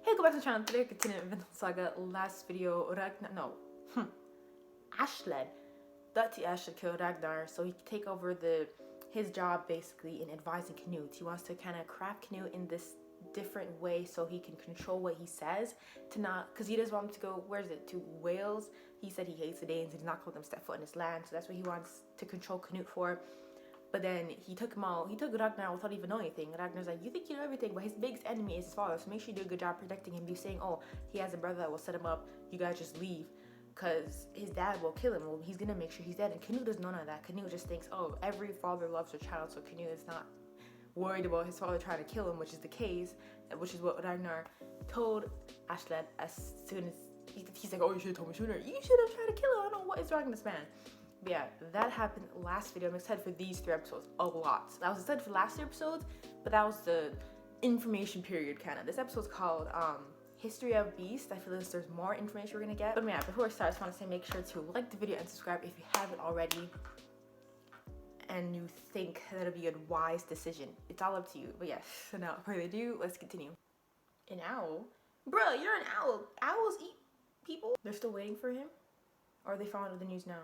Hey, go back to the channel. Today, continuing Vinland Saga. Last video, Ashled. Dutty Ashled killed Ragnar so he could take over his job basically in advising Canute. He wants to kind of craft Canute in this different way so he can control what he says to not, because he doesn't want him to go, where is it, to Wales. He said he hates the Danes and he's not going to let them step foot in his land, so that's what he wants to control Canute for. But then he took him out. He took Ragnar without even knowing anything. Ragnar's like, you think you know everything, but his biggest enemy is his father. So make sure you do a good job protecting him. You saying, oh, he has a brother that will set him up. You guys just leave, cause his dad will kill him. Well, he's gonna make sure he's dead. And Canute doesn't know none of that. Canute just thinks, oh, every father loves their child. So Canute is not worried about his father trying to kill him, which is the case, which is what Ragnar told Ashled as soon as he's like, oh, you should have told me sooner. You should have tried to kill him. I don't know what is wrong with this man. But yeah, that happened last video. I'm excited for these 3 episodes a lot. I was excited for the last 3 episodes, but that was the information period kind of. This episode's called History of Beast. I feel like there's more information we're gonna get. But yeah, before I start, I just want to say make sure to like the video and subscribe if you haven't already. And you think that'll be a wise decision. It's all up to you. But yes, so now before they do, let's continue. An owl? Bruh, you're an owl. Owls eat people? They're still waiting for him? Or are they following with the news now?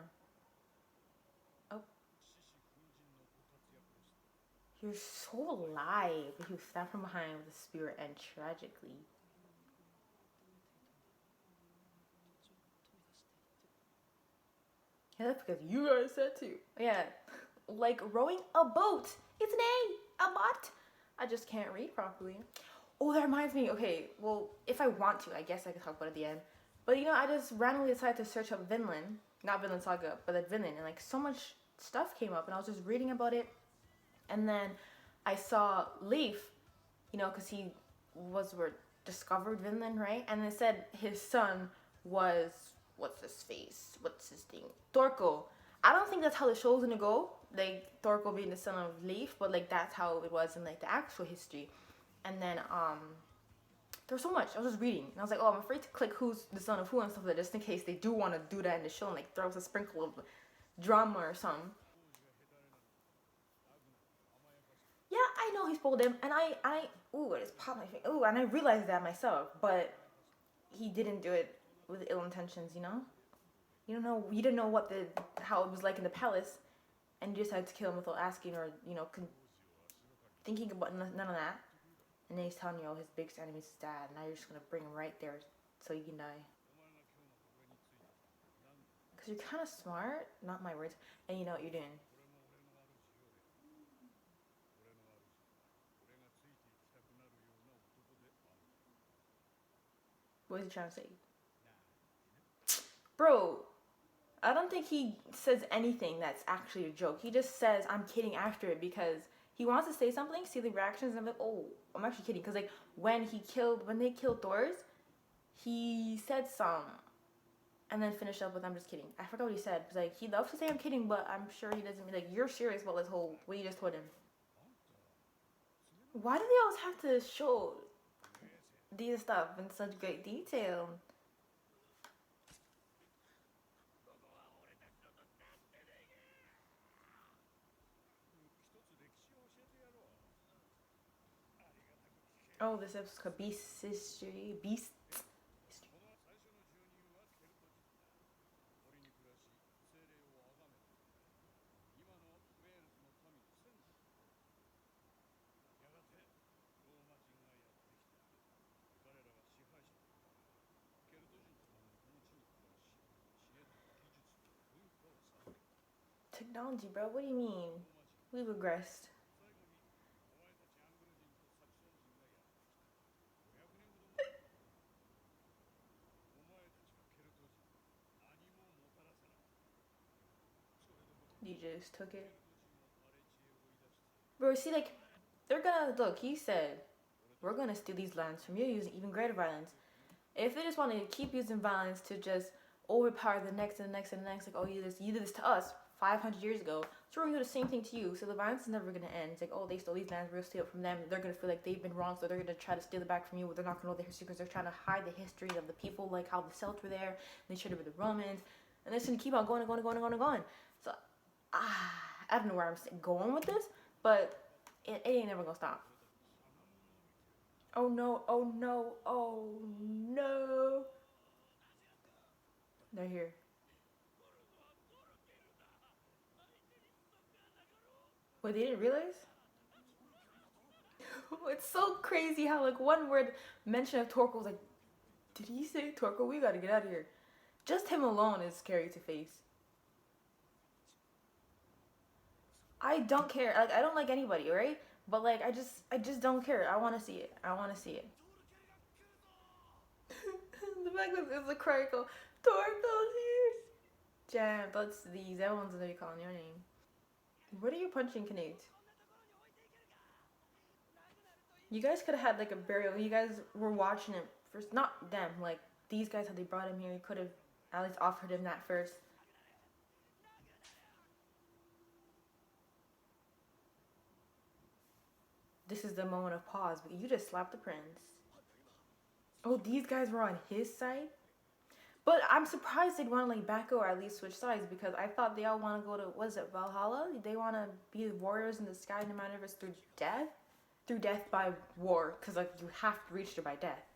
You're so alive. He was stabbed from behind with a spear and tragically. Yeah, that's because you guys said to. Yeah, like rowing a boat. It's an A boat. I just can't read properly. Oh, that reminds me. Okay, well, if I want to, I guess I could talk about it at the end. But you know, I just randomly decided to search up Vinland. Not Vinland Saga, but like Vinland. And like so much stuff came up and I was just reading about it. And then I saw Leif, you know, because he discovered Vinland, right? And it said his son was, what's his thing? Thorkel. I don't think that's how the show's gonna go, like Thorkel being the son of Leif, but like that's how it was in like the actual history. And then there's so much. I was just reading and I was like, oh, I'm afraid to click who's the son of who and stuff like that, just in case they do want to do that in the show and like throw us a sprinkle of drama or something. I know he spoiled him, and ooh, I just popped my face. Ooh, and I realized that myself, but he didn't do it with ill intentions, you know? You didn't know how it was like in the palace, and you decided to kill him without asking or, you know, thinking about none of that. And then he's telling you, oh, his biggest enemy is his dad, and now you're just gonna bring him right there so you can die. Because you're kind of smart, not my words, and you know what you're doing. What is he trying to say? Bro, I don't think he says anything that's actually a joke. He just says, I'm kidding after it because he wants to say something, see the reactions, and I'm like, oh, I'm actually kidding. Because like when they killed Thors, he said some and then finished up with, I'm just kidding. I forgot what he said. Because like he loves to say I'm kidding, but I'm sure he doesn't mean like, you're serious about this whole, what you just told him. Why do they always have to show these stuff in such great detail? Oh, this episode's called Beast History. Beast History. Technology, bro. What do you mean? We've regressed. You just took it. Bro, see, like, they're gonna, look, he said, we're gonna steal these lands from you using even greater violence. If they just want to keep using violence to just overpower the next and the next and the next, like, oh, you did this to us 500 years ago, so we're gonna do the same thing to you, so the violence is never gonna end. It's like, oh, they stole these lands, we're gonna steal it from them, they're gonna feel like they've been wrong, so they're gonna try to steal it back from you, but they're not gonna know the history because they're trying to hide the history of the people, like how the Celts were there, and they shared it with the Romans, and they're just gonna keep on going and going and going and going and going. So, I don't know where I'm going with this, but it ain't never gonna stop. Oh no, oh no, oh no. They're here. Wait, they didn't realize? It's so crazy how like one word mention of Torko was like, did he say Torko? We gotta get out of here. Just him alone is scary to face. I don't care. Like I don't like anybody, right? But like I just don't care. I want to see it. I want to see it. The fact that it's a cry call. Torko's here. Jam. That's these. Everyone's gonna be calling your name. What are you punching, Canute? You guys could have had like a burial. You guys were watching it first. Not them. Like these guys, how they brought him here. You could have at least offered him that first. This is the moment of pause. But you just slapped the prince. Oh, these guys were on his side. But I'm surprised they'd want to like back or at least switch sides because I thought they all want to go to was it Valhalla? They want to be warriors in the sky no matter if it's through death, by war because like you have to reach there by death.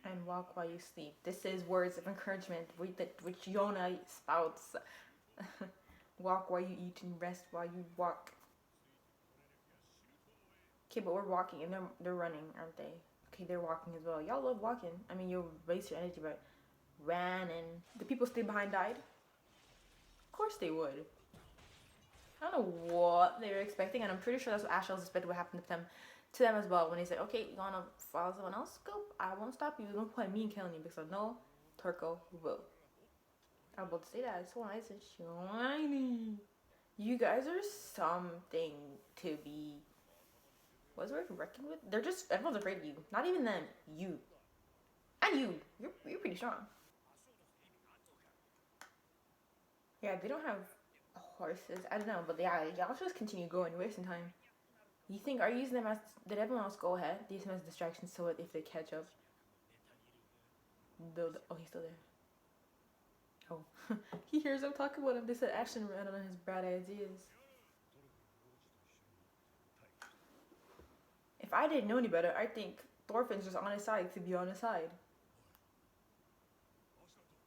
And walk while you sleep. This is words of encouragement which Yona spouts. Walk while you eat and rest while you walk. Okay, but we're walking and they're running, aren't they? Okay, they're walking as well. Y'all love walking. I mean, you'll waste your energy, but ran and the people stay behind died. Of course they would. I don't know what they were expecting, and I'm pretty sure that's what Ashley was expecting would happen to them as well. When he said, "Okay, you wanna follow someone else? Go. I won't stop you. Don't point me and killing you because I know Turco will." I'm about to say that. It's so nice and shiny. You guys are something to be. What's the word? Reckoned with? They're just everyone's afraid of you. Not even them. You. And you. You're pretty strong. Yeah, they don't have horses. I don't know, but yeah, y'all just continue going. You're wasting time. You think are you using them as? Did everyone else go ahead? They use them as distractions so if they catch up. Oh, he's still there. Oh, he hears them talking about him. They said action ran on his bad ideas. If I didn't know any better, I think Thorfinn's just on his side to be on his side.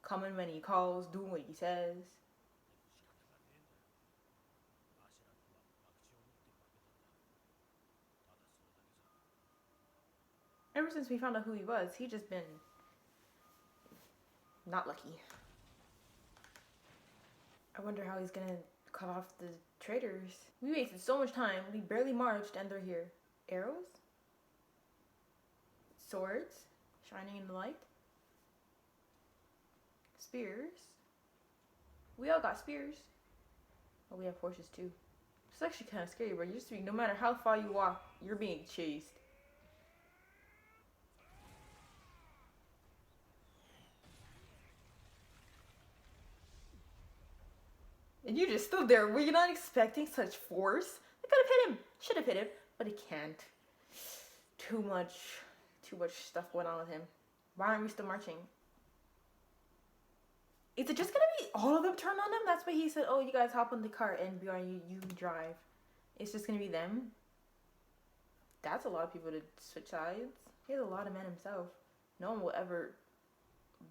Coming when he calls, doing what he says. Ever since we found out who he was, he just been not lucky. I wonder how he's gonna cut off the traitors. We wasted so much time. We barely marched and they're here. Arrows? Swords? Shining in the light? Spears? We all got spears. Oh, we have horses too. It's actually kind of scary, bro. You're just no matter how far you walk, you're being chased. And you just stood there. Were you not expecting such force? They could have hit him. Should have hit him, but he can't. Too much stuff going on with him. Why aren't we still marching? Is it just gonna be all of them turn on him? That's why he said, "Oh, you guys hop on the cart and Bjorn, you drive." It's just gonna be them. That's a lot of people to switch sides. He has a lot of men himself. No one will ever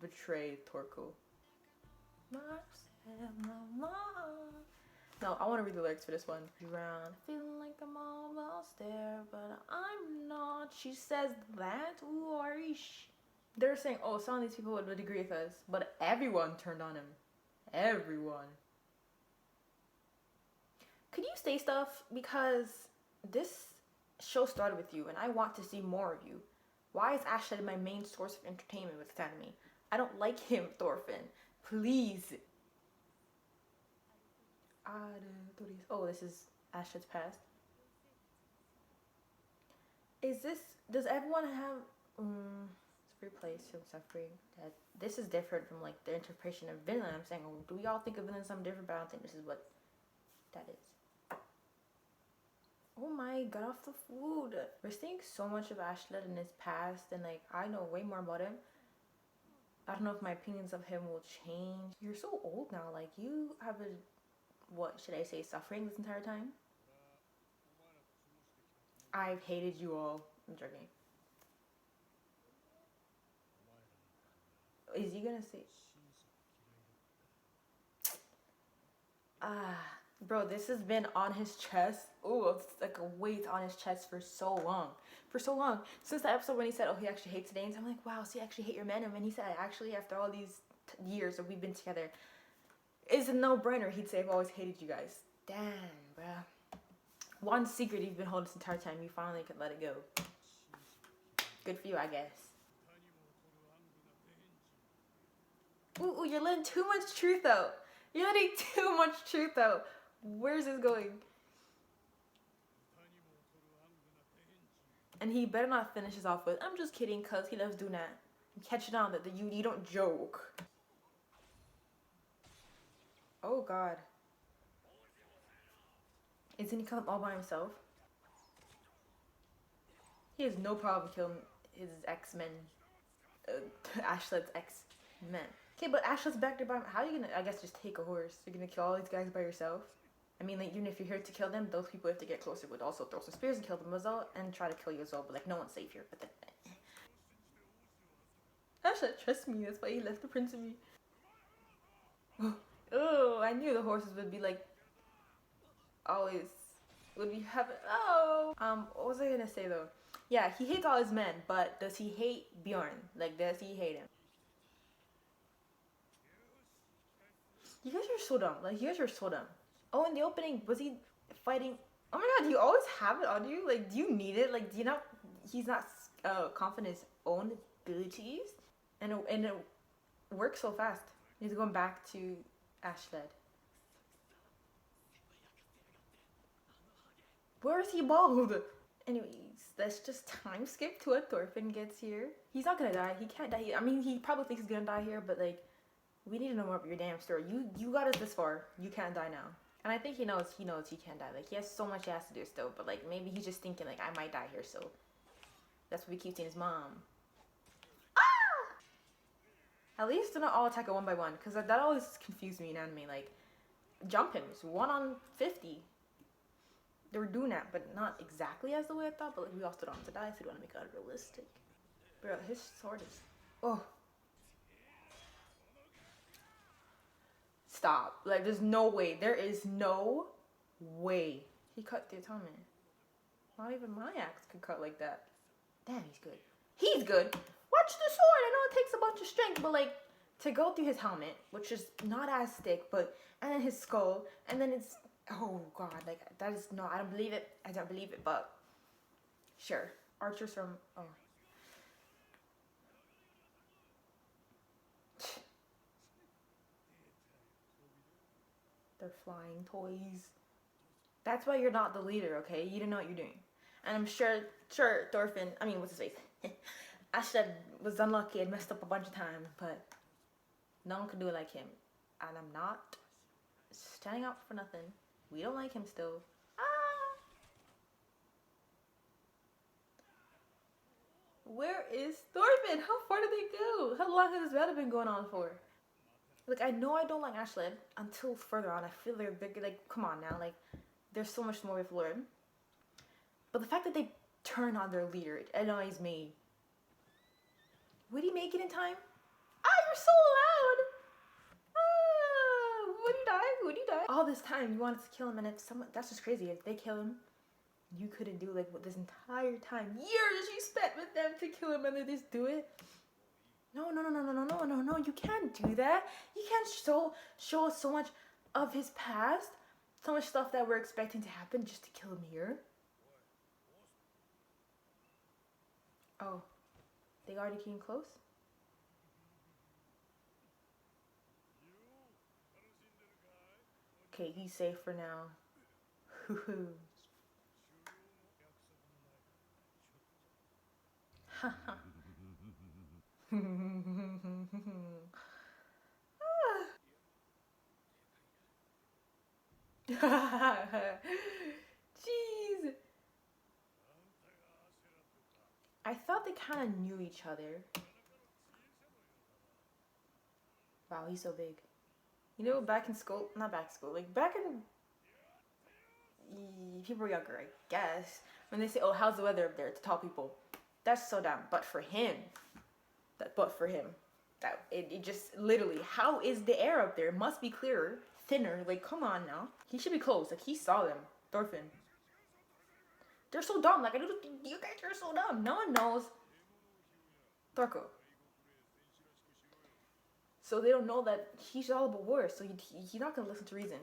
betray Torko. No, I want to read the lyrics for this one. Around, feeling like I'm almost there, but I'm not. She says that. Ooh, Arish. They're saying, oh, some of these people would agree with us, but everyone turned on him. Everyone. Could you say stuff? Because this show started with you, and I want to see more of you. Why is Ashley my main source of entertainment with Academy? I don't like him, Thorfinn. Please. Oh, this is Ashled's past. Is this? Does everyone have? Replace him suffering. That this is different from like the interpretation of Vinland. I'm saying, oh, do we all think of Vinland something different? But I don't think this is what that is. Oh my, got off the food. We're seeing so much of Ashled in his past, and like I know way more about him. I don't know if my opinions of him will change. You're so old now. Like you have a, what should I say, suffering this entire time. I've hated you all. I'm joking. Is he gonna say? Ah, bro, this has been on his chest. Oh, it's like a weight on his chest for so long. For so long. Since the episode when he said, oh, he actually hates Danes, I'm like, wow, so you actually hate your men? And when he said, actually, after all these years that we've been together, it's a no-brainer. He'd say, I've always hated you guys. Damn, bro. One secret you've been holding this entire time, you finally could let it go. Good for you, I guess. Ooh, you're letting too much truth out. You're letting too much truth out. Where's this going? And he better not finish this off with, I'm just kidding, cause he loves doing that. Catch it on that you don't joke. Oh God. Isn't he come all by himself? He has no problem killing his X-Men. Ashlet's X-Men. Okay, but Ashlet's back there by him. How are you gonna, I guess, just take a horse? You're gonna kill all these guys by yourself? I mean, like, even if you're here to kill them, those people have to get closer, would also throw some spears and kill them as well, and try to kill you as well, but like, no one's safe here. But then, Ashlet, trust me, that's why he left the prince of me. Oh, I knew the horses would be like, always, would be having, oh. What was I gonna say though? Yeah, he hates all his men, but does he hate Bjorn? Like, does he hate him? You guys are so dumb. Like, you guys are so dumb. Oh, in the opening, was he fighting? Oh my God, you always have it on you? Like, do you need it? Like, do you not, he's not confident in his own abilities? And it works so fast. He's going back to Ashlet. Where is he bald? Anyways, let's just time skip to when Thorfinn gets here. He's not gonna die. He can't die. I mean, he probably thinks he's gonna die here, but like, we need to know more about your damn story. You got us this far. You can't die now. And I think he knows he can't die. Like, he has so much he has to do still, but like, maybe he's just thinking like, I might die here, so that's what we keep seeing his mom. Ah! At least do not all attack it one by one, because that always confused me in anime. Like, jump him. It's 1 on 50. They were doing that, but not exactly as the way I thought, but like, we also don't have to die, so we want to make it realistic. Bro, his sword is... Oh. Stop. Like, there's no way. There is no way. He cut the atonement. Not even my axe could cut like that. Damn, he's good. He's good. Watch the sword. I know it takes a bunch of strength, but like, to go through his helmet, which is not as thick, but, and then his skull, and then it's, oh God, like, that is, no, I don't believe it. I don't believe it, but sure. Archers from, oh. They're flying toys. That's why you're not the leader, okay? You don't know what you're doing. And I'm sure Thorfinn, I mean, what's his face? Ashlet was unlucky and messed up a bunch of times, but no one could do it like him. And I'm not standing up for nothing. We don't like him still. Ah! Where is Thorfinn? How far did they go? How long has this battle been going on for? Like, I know I don't like Ashlet until further on. I feel they're like, come on now, like, there's so much more we've learned. But the fact that they turn on their leader, it annoys me. Would he make it in time? Ah, you're so loud! Ah, would he die? Would he die? All this time you wanted to kill him, and if someone, that's just crazy. If they kill him, you couldn't do like what this entire time, years you spent with them to kill him, and they just do it. No, you can't do that. You can't show us so much of his past, so much stuff that we're expecting to happen just to kill him here. Oh, they already came close? Okay, he's safe for now. Haha. Jeez. I thought they kind of knew each other. Wow, he's so big. You know, back in school, not back in school, like back in, people were younger, I guess. When they say, "Oh, how's the weather up there?" to tall people, that's so dumb. But for him, it just literally, how is the air up there? It must be clearer, thinner. Like, come on now. He should be close. Like, he saw them. Thorfinn. They're so dumb. Like, you guys are so dumb. No one knows Thorko. So they don't know that he's all about war. So he's not gonna listen to reason.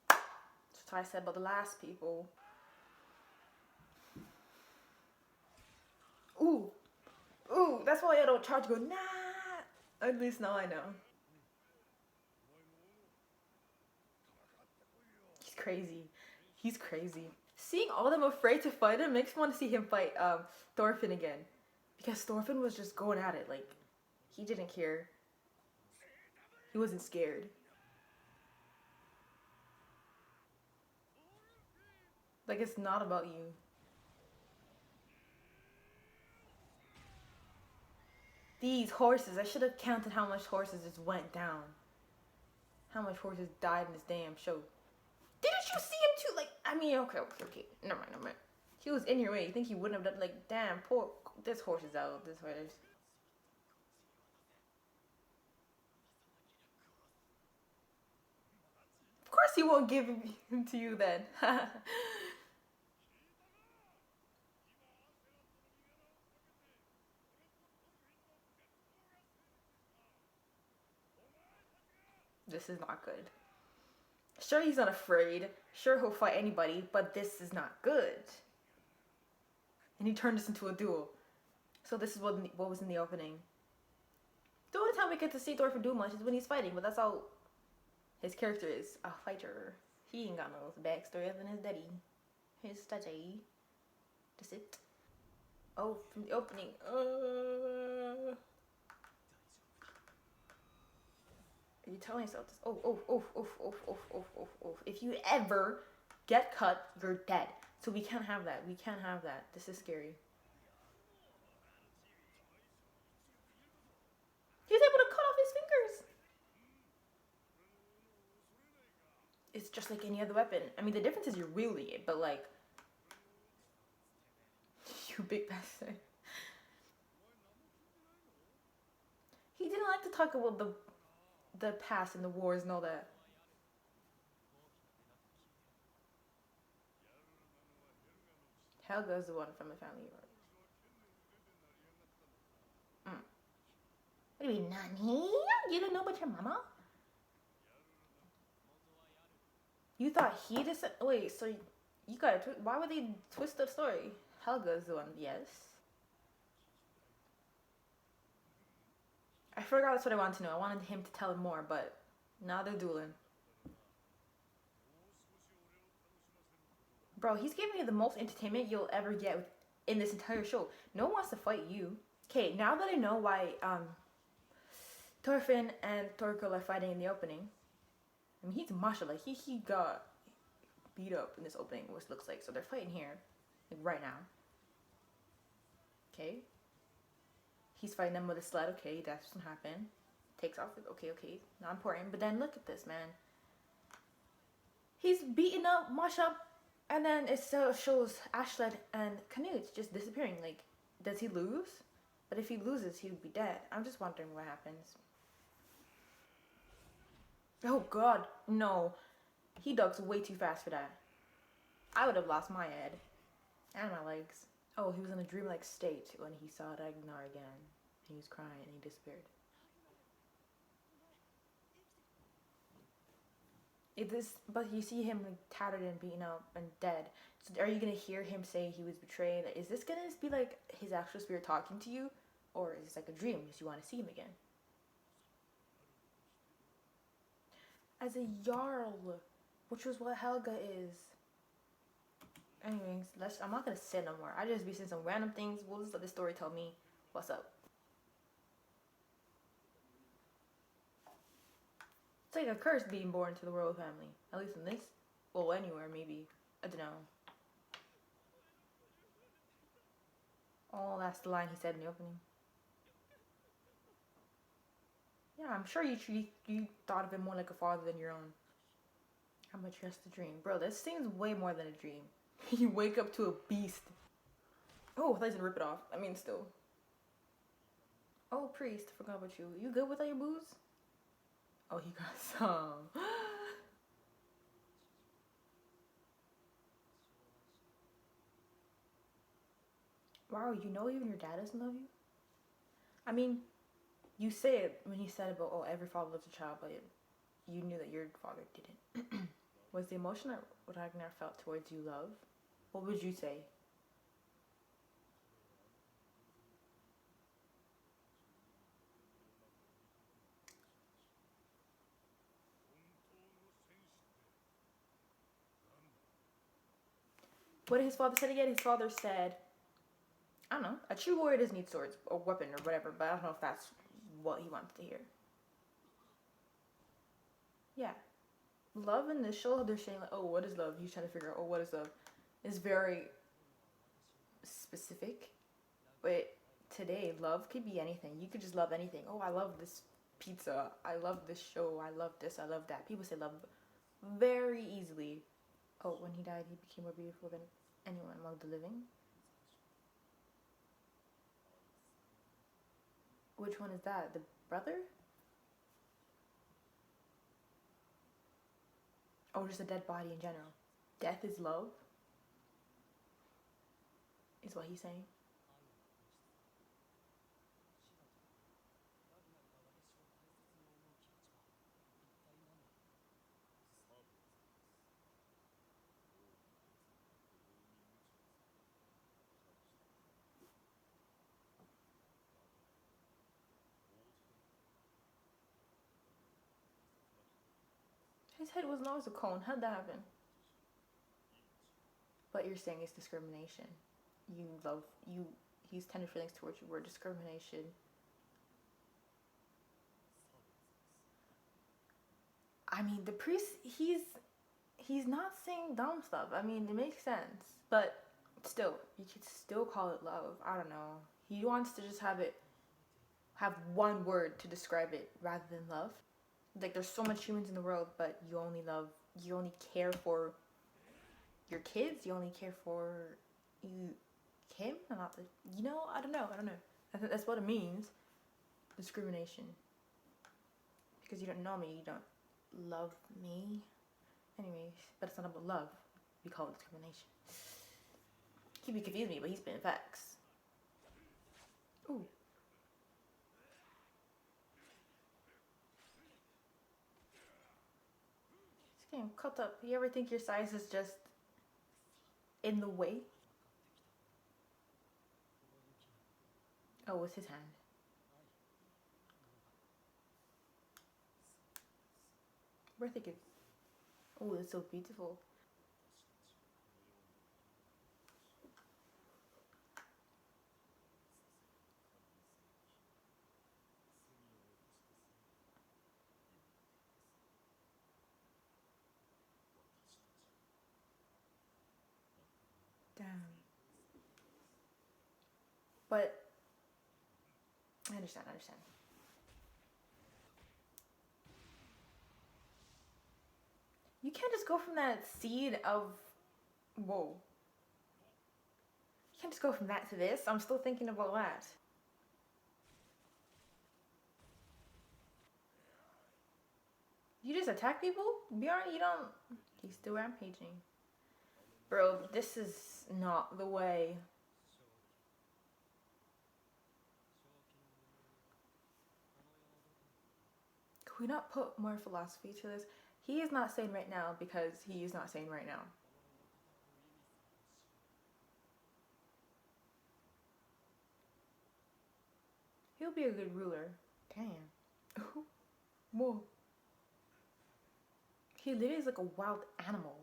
That's what I said about the last people. Ooh, that's why I don't try to go, nah. At least now I know. He's crazy. Seeing all of them afraid to fight him makes me want to see him fight Thorfinn again. Because Thorfinn was just going at it. Like, he didn't care. He wasn't scared. Like, it's not about you. These horses, I should have counted how much horses just went down. How much horses died in this damn show. Didn't you see him too? Like, I mean, okay. Never mind. He was in your way. You think he wouldn't have done, like, damn, poor, this horse is out. This horse. Of course he won't give him to you then. This is not good. Sure, he's not afraid. Sure, he'll fight anybody, but this is not good. And he turned this into a duel. So this is what was in the opening. The only time we get to see Thorfinn do much is when he's fighting, but that's all his character is. A fighter. He ain't got no backstory other than his daddy. His daddy. That's it. Oh, from the opening. Are you telling yourself this? If you ever get cut, you're dead. So we can't have that. We can't have that. This is scary. He was able to cut off his fingers. It's just like any other weapon. I mean, the difference is you're wielding it, but like, you big bastard. He didn't like to talk about the past and the wars and all that. Helga is the one from the family. What do you mean, Nani? You don't know about your mama? You thought he just... Wait, so you gotta... Why would they twist the story? Helga is the one, yes. I forgot that's what I wanted to know. I wanted him to tell him more, but now they're dueling. Bro, he's giving you the most entertainment you'll ever get in this entire show. No one wants to fight you. Okay, now that I know why Thorfinn and Thorkel are fighting in the opening. I mean, he's Masha, like he got beat up in this opening, which looks like. So they're fighting here, like right now. Okay. He's fighting them with a sled. Okay, that doesn't happen. Takes off. Okay, not important. But then look at this, man. He's beating up Masha, and then it still shows Ashled and Canute just disappearing. Like, does he lose? But if he loses, he would be dead. I'm just wondering what happens. Oh God, no. He ducks way too fast for that. I would have lost my head. And my legs. Oh, he was in a dreamlike state when he saw Ragnar again. He was crying and he disappeared. But you see him like tattered and beaten up and dead. So are you gonna hear him say he was betrayed? Is this gonna be like his actual spirit talking to you? Or is this like a dream because you want to see him again? As a Jarl, which was what Helga is. Anyways, I'm not gonna say no more. I just be saying some random things. We'll just let the story tell me what's up. It's like a curse being born to the royal family. At least in this. Well, anywhere maybe. I don't know. Oh, that's the line he said in the opening. Yeah, I'm sure you thought of him more like a father than your own. How much just a dream? Bro, this seems way more than a dream. You wake up to a beast. Oh, I thought I was gonna rip it off. I mean, still. Oh, priest, forgot about you. You good with all your booze? Oh, he got some. Wow, you know even your dad doesn't love you? I mean, you say it when he said about, oh, every father loves a child, but you knew that your father didn't. Was the emotion that Ragnar felt towards you love? What would you say? What did his father say again? His father said, I don't know, a true warrior doesn't need swords or weapon or whatever, but I don't know if that's what he wanted to hear. Yeah. Love in the show, they're saying, like, oh, what is love? He's trying to figure out, oh, what is love? It's very specific. But today, love could be anything. You could just love anything. Oh, I love this pizza. I love this show. I love this. I love that. People say love very easily. Oh, when he died, he became more beautiful than anyone among the living. Which one is that? The brother? Or just a dead body in general? Death is love? Is what he's saying. His head wasn't always a cone. How'd that happen? But you're saying it's discrimination. You love you. He's tender feelings towards you. Were discrimination. I mean, the priest. He's not saying dumb stuff. I mean, it makes sense, but still, you could still call it love. I don't know. He wants to just have one word to describe it rather than love. Like there's so much humans in the world, but you only care for your kids. You only care for you, him, and not the. You know, I don't know. I don't know. I think that's what it means. Discrimination. Because you don't know me, you don't love me. Anyways, but it's not about love. We call it discrimination. He be confused me, but he's been facts. Ooh. He's getting cut up. You ever think your size is just in the way? Oh, it's his hand. We're thinking, oh, it's so beautiful. Damn. But I understand. I understand. You can't just go from that seed of, whoa. You can't just go from that to this. I'm still thinking about that. You just attack people? Bjorn, you don't. He's still rampaging. Bro, this is not the way. Could we not put more philosophy to this? He is not sane right now because he is not sane right now. He'll be a good ruler. Damn. Whoa. He literally is like a wild animal.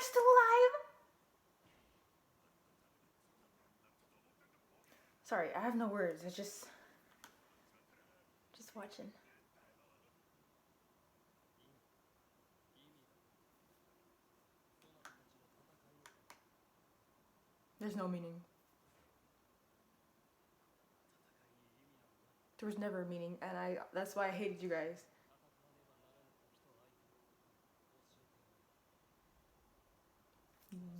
still alive? Sorry, I have no words. I just watching. There's no meaning. There was never a meaning, and that's why I hated you guys.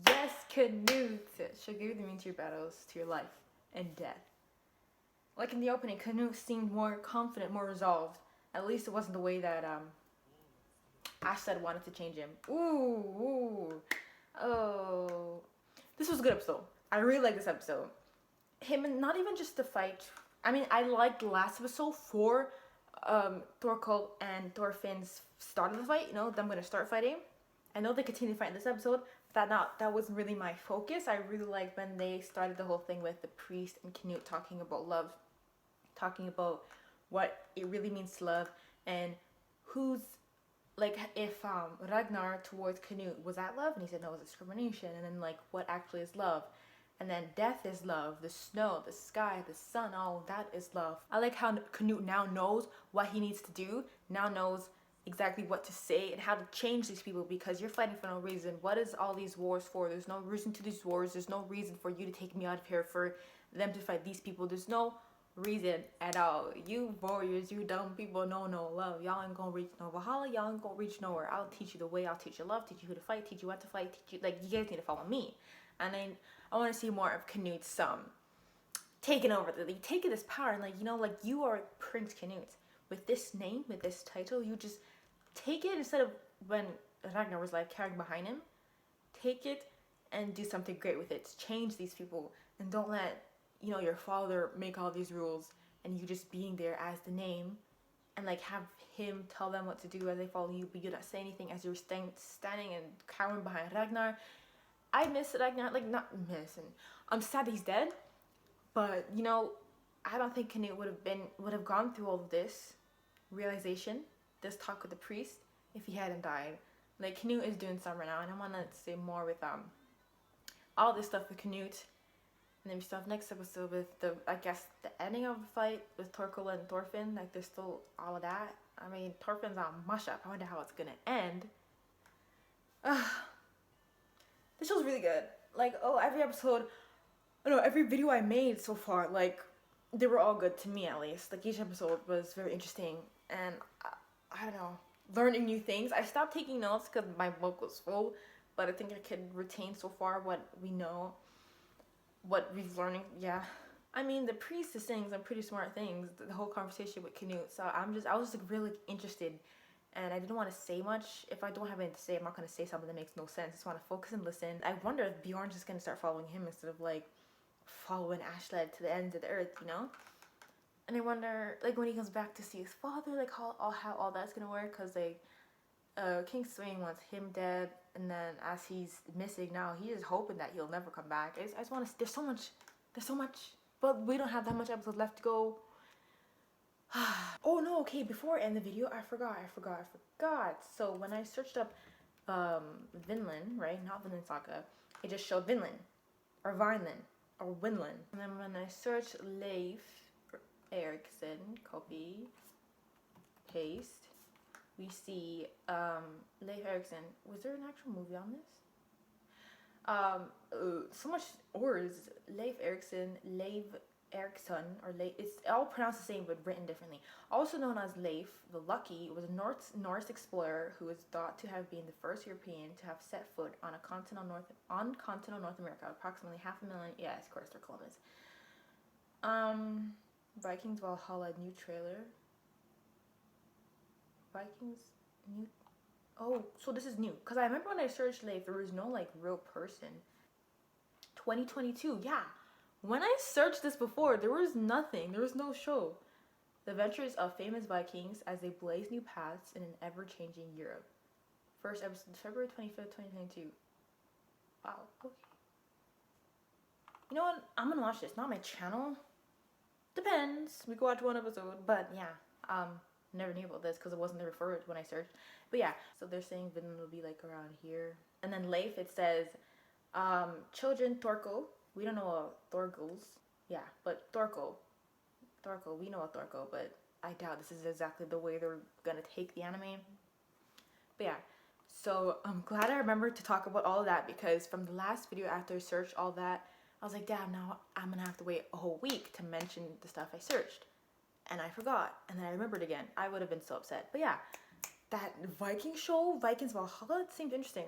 Yes, Canute shall give the meaning to your battles, to your life and death. Like in the opening, Canute seemed more confident, more resolved. At least it wasn't the way that Ashled wanted to change him. Ooh. Oh. This was a good episode. I really like this episode. Him, and not even just the fight. I mean, I liked the last episode for Thorkel and Thorfinn's start of the fight. You know, them gonna start fighting. I know they continue to fight in this episode. But that wasn't really my focus. I really liked when they started the whole thing with the priest and Canute talking about love, talking about what it really means to love, and who's like, if Ragnar towards Canute, was that love? And he said no, it was discrimination. And then like, what actually is love? And then death is love, the snow, the sky, the sun, all that is love. I like how Canute now knows what he needs to do, now knows exactly what to say and how to change these people, because you're fighting for no reason. What is all these wars for? There's no reason to these wars. There's no reason for you to take me out of here, for them to fight these people. There's no reason at all. You warriors, you dumb people, no love. Y'all ain't gonna reach no Valhalla. Y'all ain't gonna reach nowhere. I'll teach you the way. I'll teach you love, teach you who to fight, teach you what to fight, teach you, like, you guys need to follow me. And then I want to see more of Canute's taking over, taking this power, and like, you know, like, you are Prince Canute. With this name, with this title, you just take it, instead of when Ragnar was like carrying behind him, take it and do something great with it. Change these people, and don't let, you know, your father make all these rules and you just being there as the name, and like have him tell them what to do as they follow you, but you don't say anything as you're standing and cowering behind Ragnar. I miss Ragnar, like, not missing. I'm sad that he's dead, but you know, I don't think Canute would have gone through all of this realization, this talk with the priest, if he hadn't died. Like, Canute is doing some right now, and I want to say more with all this stuff with Canute, and then we still have next episode with the, I guess, the ending of the fight with Thorkel and Thorfinn. Like, there's still all of that. I mean, Thorfinn's on mush up. I wonder how it's gonna end. This show's really good. Like, oh, every episode, I don't know, every video I made so far, like, they were all good to me, at least. Like, each episode was very interesting, and I don't know, learning new things. I stopped taking notes because my book was full, but I think I could retain so far what we know, what we've learning. Yeah, I mean, the priest is saying some pretty smart things, the whole conversation with Canute, so I was just like really interested, and I didn't want to say much. If I don't have anything to say, I'm not going to say something that makes no sense. I just want to focus and listen. I wonder if Bjorn's just going to start following him instead of like following Ashled to the ends of the earth, you know? And I wonder, like, when he comes back to see his father, like, how all that's gonna work, because like, King Swain wants him dead, and then as he's missing now, he is hoping that he'll never come back. I just want to, there's so much, but we don't have that much episode left to go. Oh no, okay, before I end the video, I forgot. So when I searched up Vinland, right, not Vinland Saga, it just showed Vinland, or Vineland, or Winland. And then when I searched Leif Erikson, copy, paste, we see Leif Erikson. Was there an actual movie on this? So much words. Leif Erikson, or Leif, it's all pronounced the same but written differently. Also known as Leif the Lucky, was a Norse explorer who is thought to have been the first European to have set foot on continental North America, approximately 500,000. Yes, of course, they're Columbus. Vikings Valhalla new trailer. Vikings new. Oh, so this is new. Because I remember when I searched Leif, there was no like real person. 2022, yeah. When I searched this before, there was nothing. There was no show. The adventures of famous Vikings as they blaze new paths in an ever-changing Europe. First episode, February 25th, 2022. Wow, okay. You know what? I'm gonna watch this. Not my channel. Depends. We could watch one episode, but yeah. Never knew about this because it wasn't there before when I searched. But yeah, so they're saying Vinland will be like around here. And then Leif, it says, children Torko. We don't know what Thorgils. Yeah, but Torko, we know a Torko, but I doubt this is exactly the way they're gonna take the anime. But yeah, so I'm glad I remembered to talk about all of that, because from the last video after I searched all that, I was like, damn, now I'm gonna have to wait a whole week to mention the stuff I searched. And I forgot, and then I remembered again. I would have been so upset. But yeah, that Viking show, Vikings Valhalla, it seemed interesting.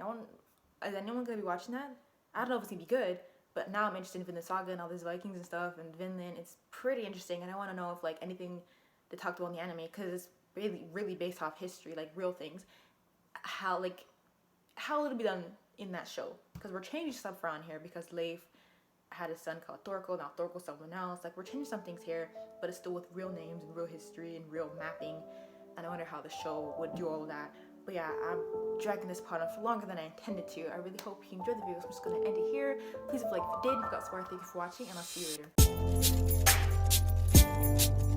Is anyone gonna be watching that? I don't know if it's gonna be good, but now I'm interested in Vinland Saga and all these Vikings and stuff, and Vinland. It's pretty interesting, and I want to know if like anything they talked about in the anime, because it's really based off history, like real things. How it'll be done in that show, because we're changing stuff around here, because Leif had a son called Thorkel, now Thorkel's someone else. Like, we're changing some things here, but it's still with real names and real history and real mapping. And I wonder how the show would do all that. But yeah, I'm dragging this part on for longer than I intended to. I really hope you enjoyed the video, so I'm just gonna end it here. Please, if you like, if you did, if you got support, thank you for watching, and I'll see you later.